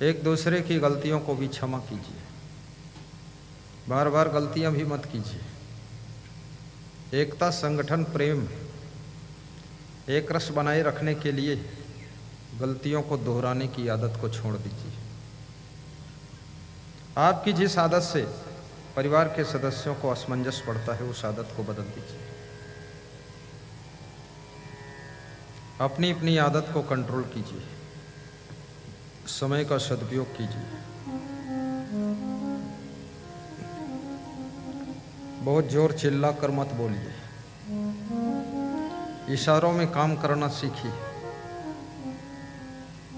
एक दूसरे की गलतियों को भी क्षमा कीजिए, बार बार गलतियां भी मत कीजिए। एकता, संगठन, प्रेम, एक रस बनाए रखने के लिए गलतियों को दोहराने की आदत को छोड़ दीजिए। आपकी जिस आदत से परिवार के सदस्यों को असमंजस पड़ता है उस आदत को बदल दीजिए। अपनी अपनी आदत को कंट्रोल कीजिए, समय का सदुपयोग कीजिए। बहुत जोर चिल्ला कर मत बोलिए, इशारों में काम करना सीखिए।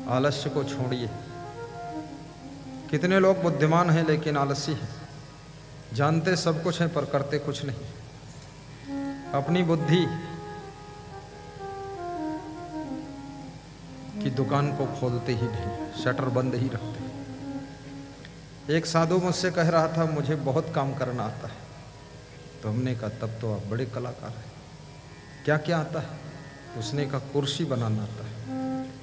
आलस्य को छोड़िए। कितने लोग बुद्धिमान हैं लेकिन आलसी हैं, जानते सब कुछ है पर करते कुछ नहीं। अपनी बुद्धि की दुकान को खोलते ही नहीं, शटर बंद ही रखते। एक साधु मुझसे कह रहा था मुझे बहुत काम करना आता है, तो हमने कहा तब तो आप बड़े कलाकार हैं, क्या क्या आता है? उसने कहा कुर्सी बनाना आता है,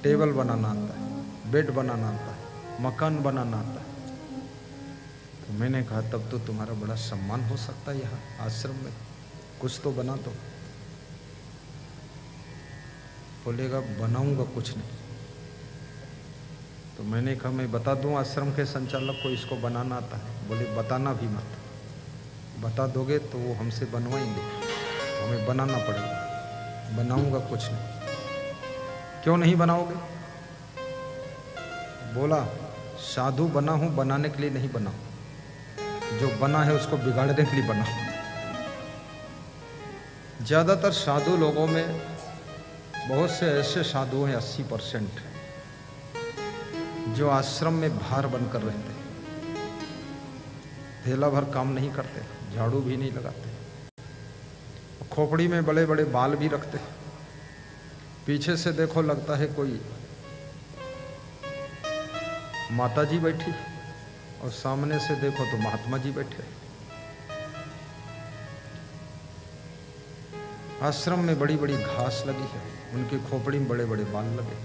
टेबल बनाना आता है, बेड बनाना आता है, मकान बनाना आता है। तो मैंने कहा तब तो तुम्हारा बड़ा सम्मान हो सकता है यहाँ आश्रम में, कुछ तो बना दो। बोलेगा बनाऊंगा कुछ नहीं। तो मैंने कहा मैं बता दूं आश्रम के संचालक को इसको बनाना आता है। बोले बताना भी मत, बता दोगे तो वो हमसे बनवाएंगे, हमें बनाना पड़ेगा। बनाऊंगा कुछ नहीं। क्यों नहीं बनाओगे? बोला साधु बना हूं, बनाने के लिए नहीं बना, जो बना है उसको बिगाड़ने के लिए बना। ज्यादातर साधु लोगों में बहुत से ऐसे साधु हैं 80% जो आश्रम में भार बनकर रहते हैं, थैला भर काम नहीं करते, झाड़ू भी नहीं लगाते, खोपड़ी में बड़े बड़े बाल भी रखते। पीछे से देखो लगता है कोई माता जी बैठी और सामने से देखो तो महात्मा जी बैठे। आश्रम में बड़ी बड़ी घास लगी है, उनकी खोपड़ी में बड़े बड़े बाल लगे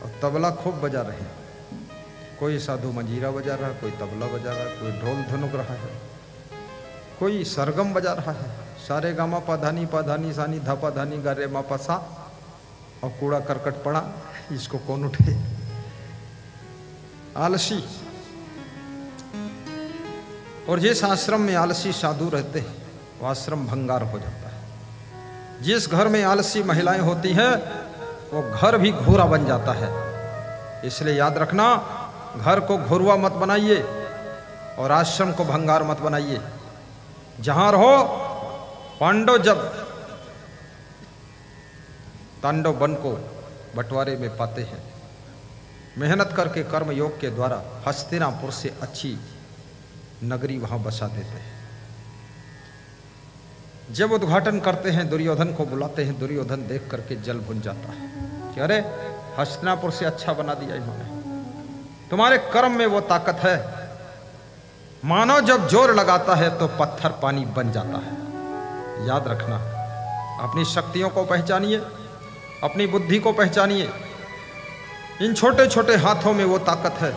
और तबला खूब बजा रहे हैं। कोई साधु मंजीरा बजा रहा है, कोई तबला बजा रहा है, कोई ढोल धनुक रहा है, कोई सरगम बजा रहा है। सारे गामा पाधानी पाधानी सानी धापा धानी गा रे मापा सा, और कूड़ा करकट पड़ा, इसको कौन उठे? आलसी। और जिस आश्रम में आलसी साधु रहते हैं वो आश्रम भंगार हो जाता है। जिस घर में आलसी महिलाएं होती हैं वो घर भी घोरा बन जाता है। इसलिए याद रखना, घर को घोरुआ मत बनाइए और आश्रम को भंगार मत बनाइए। जहां रहो, पांडव जब तांडव वन को बंटवारे में पाते हैं, मेहनत करके कर्म योग के द्वारा हस्तिनापुर से अच्छी नगरी वहां बसा देते हैं। जब उद्घाटन करते हैं, दुर्योधन को बुलाते हैं, दुर्योधन देख करके जल भुन जाता है कि अरे हस्तिनापुर से अच्छा बना दिया इन्होंने। तुम्हारे कर्म में वो ताकत है। मानव जब जोर लगाता है तो पत्थर पानी बन जाता है। याद रखना, अपनी शक्तियों को पहचानिए, अपनी बुद्धि को पहचानिए। इन छोटे छोटे हाथों में वो ताकत है।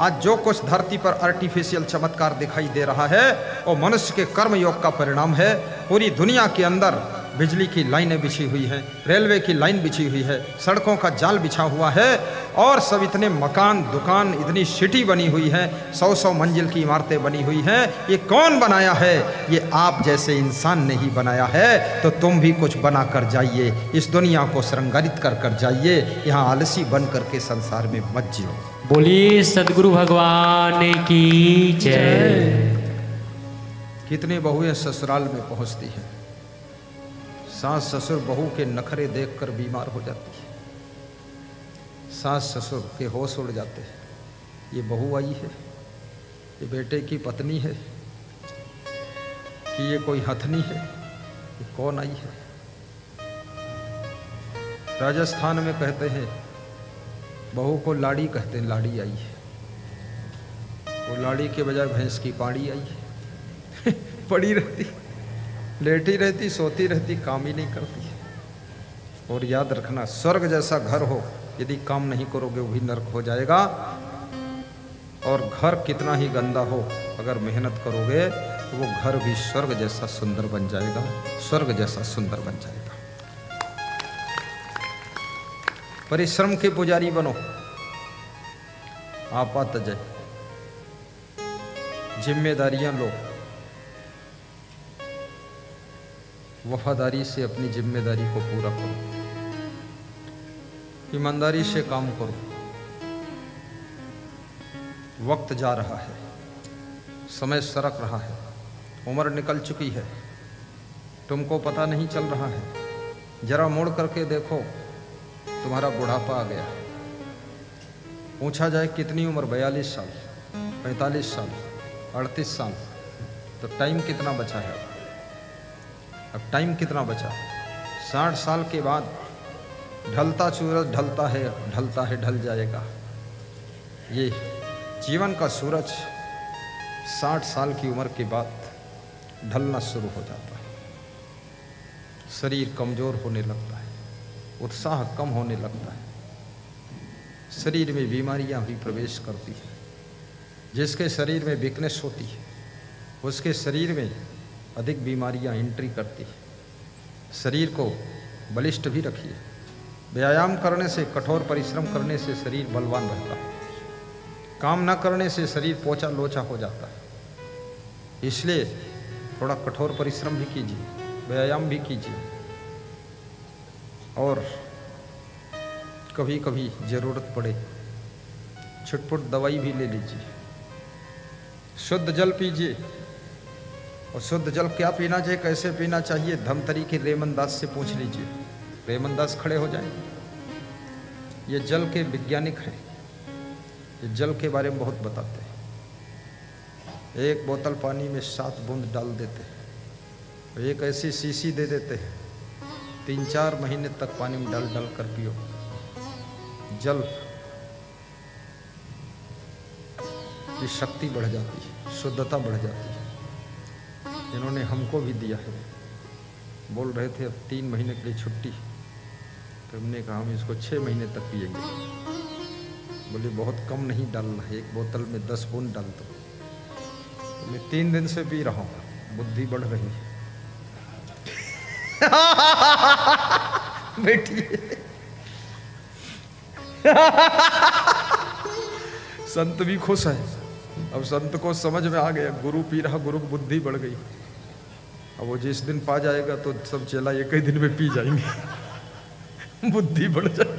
आज जो कुछ धरती पर आर्टिफिशियल चमत्कार दिखाई दे रहा है वो मनुष्य के कर्म योग का परिणाम है। पूरी दुनिया के अंदर बिजली की लाइनें बिछी हुई हैं, रेलवे की लाइन बिछी हुई है, सड़कों का जाल बिछा हुआ है और सब इतने मकान, दुकान, इतनी सिटी बनी हुई है, 100-100 मंजिल की इमारतें बनी हुई हैं। ये कौन बनाया है? ये आप जैसे इंसान ने ही बनाया है। तो तुम भी कुछ बना कर जाइए, इस दुनिया को श्रृंगारित कर कर जाइए। यहाँ आलसी बन करके संसार में मत जियो। बोलिए सदगुरु भगवान की जय। कितनी बहुएं ससुराल में पहुंचती हैं, सास ससुर बहू के नखरे देखकर बीमार हो जाती है, सास ससुर के होश उड़ जाते हैं। ये बहू आई है, ये बेटे की पत्नी है कि ये कोई हथनी है, ये कौन आई है? राजस्थान में कहते हैं बहू को लाड़ी कहते हैं, लाड़ी आई है। वो लाड़ी के बजाय भैंस की पाड़ी आई है। पड़ी रहती, लेटी रहती, सोती रहती, काम ही नहीं करती। और याद रखना, स्वर्ग जैसा घर हो, यदि काम नहीं करोगे वो भी नर्क हो जाएगा। और घर कितना ही गंदा हो, अगर मेहनत करोगे तो वो घर भी स्वर्ग जैसा सुंदर बन जाएगा, स्वर्ग जैसा सुंदर बन जाएगा। परिश्रम के पुजारी बनो, आपा तजय, जिम्मेदारियां लो, वफादारी से अपनी जिम्मेदारी को पूरा करो, ईमानदारी से काम करो। वक्त जा रहा है, समय सरक रहा है, उम्र निकल चुकी है, तुमको पता नहीं चल रहा है। जरा मुड़ करके देखो, तुम्हारा बुढ़ापा आ गया। पूछा जाए कितनी उम्र, 42 साल, 45 साल, 38 साल, तो टाइम कितना बचा है? अब टाइम कितना बचा? 60 साल के बाद ढलता सूरज ढलता है, ढल जाएगा। ये जीवन का सूरज 60 साल की उम्र के बाद ढलना शुरू हो जाता है। शरीर कमजोर होने लगता है, उत्साह कम होने लगता है, शरीर में बीमारियां भी प्रवेश करती हैं। जिसके शरीर में वीकनेस होती है उसके शरीर में अधिक बीमारियां एंट्री करती है। शरीर को बलिष्ठ भी रखिए। व्यायाम करने से, कठोर परिश्रम करने से शरीर बलवान रहता है। काम न करने से शरीर पोचा लोचा हो जाता है। इसलिए थोड़ा कठोर परिश्रम भी कीजिए, व्यायाम भी कीजिए, और कभी कभी जरूरत पड़े छुटपुट दवाई भी ले लीजिए। शुद्ध जल पीजिए। और शुद्ध जल क्या पीना चाहिए, कैसे पीना चाहिए, धमतरी के रेमन दास से पूछ लीजिए। रेमन दास खड़े हो जाए, ये जल के वैज्ञानिक हैं, ये जल के बारे में बहुत बताते हैं। एक बोतल पानी में 7 बूंद डाल देते हैं, एक ऐसी शीशी दे देते हैं, 3-4 महीने तक पानी में डाल डाल कर पियो। जल की शक्ति बढ़ जाती है, शुद्धता बढ़ जाती है। इन्होंने हमको भी दिया है। बोल रहे थे अब 3 महीने के लिए छुट्टी, तो हमने कहा हम इसको 6 महीने तक पिएंगे। बोले बहुत कम नहीं डालना है, एक बोतल में 10 बूंद डाल दो। तो मैं 3 दिन से पी रहा हूँ, बुद्धि बढ़ रही है। बेटी संत भी खुश है। अब संत को समझ में आ गया, गुरु पी रहा, गुरु की बुद्धि बढ़ गई। अब वो जिस दिन पा जाएगा तो सब चेला एक ही दिन में पी जाएंगे, बुद्धि बढ़ जाए।